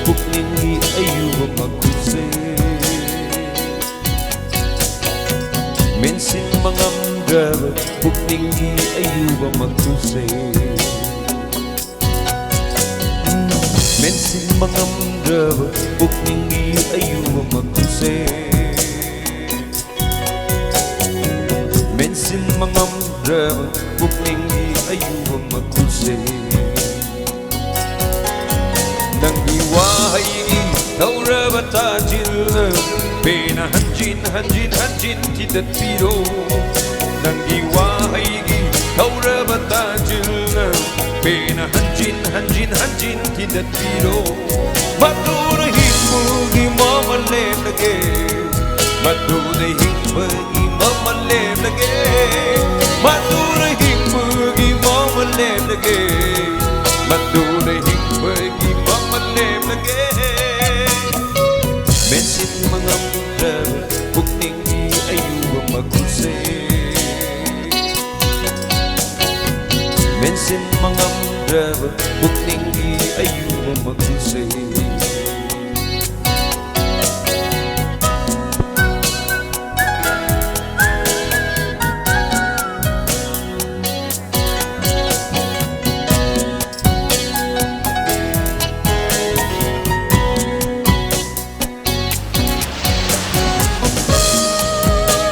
pukningi ayuba magkuse Mensin mangamdraba pukningi ayuba magkuse Mensin mangamdraba pukningi ayuba magkuse Mensin mangamdraba pukningi ayuba magkuse Nang iwahayi tauraba tajil Pena hanjin tidat piro Nang iwahayi tauraba tajil Pena hanjin tidat piro Matuna himmugi mamalem lage Matuna himmugi mamalem lage Matuna himmugi mamalem lage Matuna himmugi mamalem lage Mensin mangamdraba pukningi ayuba magkuse Mensin mangamdraba pukningi ayuba magkuse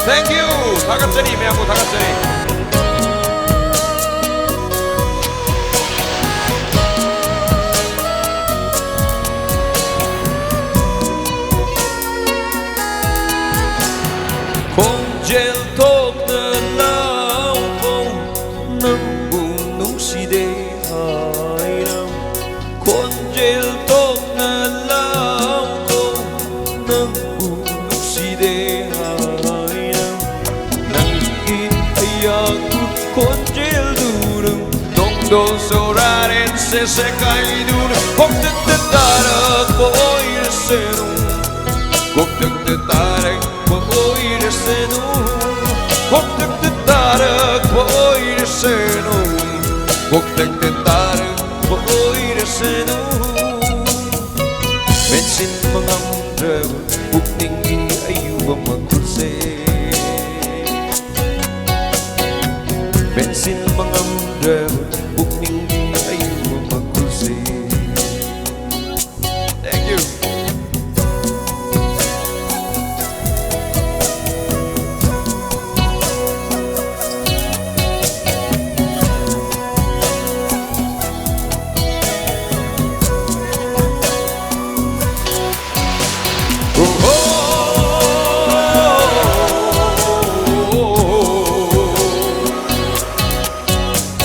Thank you. 다 같이 매하고 다 같이. Konjel tok na lao nang bunong sidehay nam Konjel tok na lao nang bunong sidehay Konjel durung Dongdo soraren se sekay durung Koktek tetarak po oire senung Koktek tetarak po oire senung Koktek tetarak po oire senung Koktek tetarak po oire senung Mensin mangamdraba pukningi ayuba magkuse Mensin mangamdraba pukningi ayuba magkuse Thank you.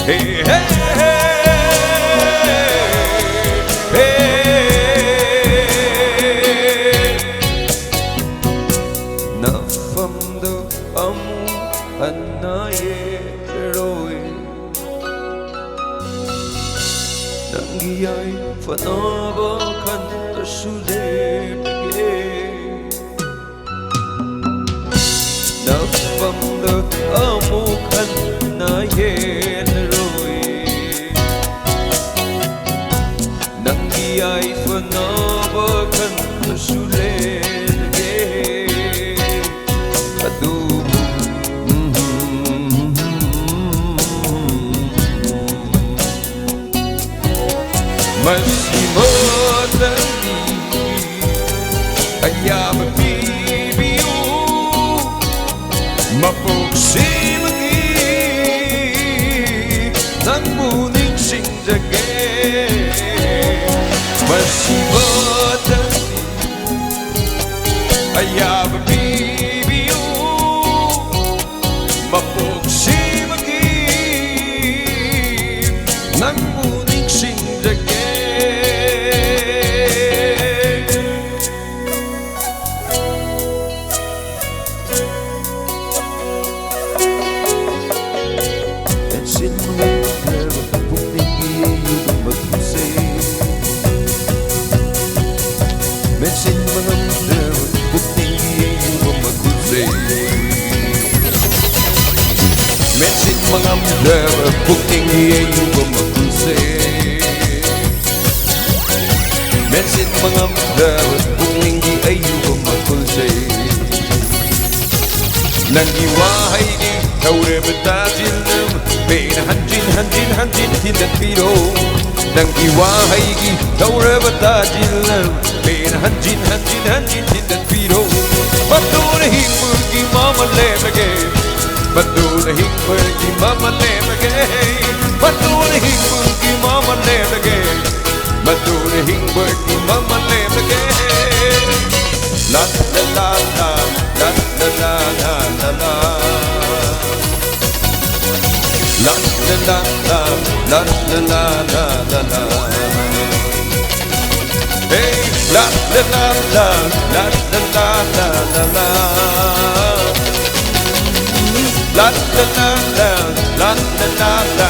Hey, hey, hey, hey. Nafamdo amu anaye roe Nangyay fanaba kanta sulepge Nafamdo amu anaye Ay fanabakan kasulelge adubo Masimotani ayam bibiu mapuksimagi nang muning singjage Masimotani ayam bibiu mapuksimagi nang muning singjage Mensin mangamdraba pukningi ayuba magkuse Mensin mangamdraba pukningi ayuba magkuse Mensin mangamdraba pukningi ayuba magkuse Mensin mangamdaman kung hindi ayuko magkulsay Nangiwahay ni Taure Batajilnam Bena hanjin tindan piro Nangiwahay ni Taure Batajilnam Bena hanjin tindan piro Matuna hingmurgi mama lemage Matuna hingmurgi mama lemage Matuna hingmurgi mama lemage Matuna hingmurgi mama lemage La la la la la la la la la la La la la la la la la la la la Hey la la la la la la la la la la La la la la la la la la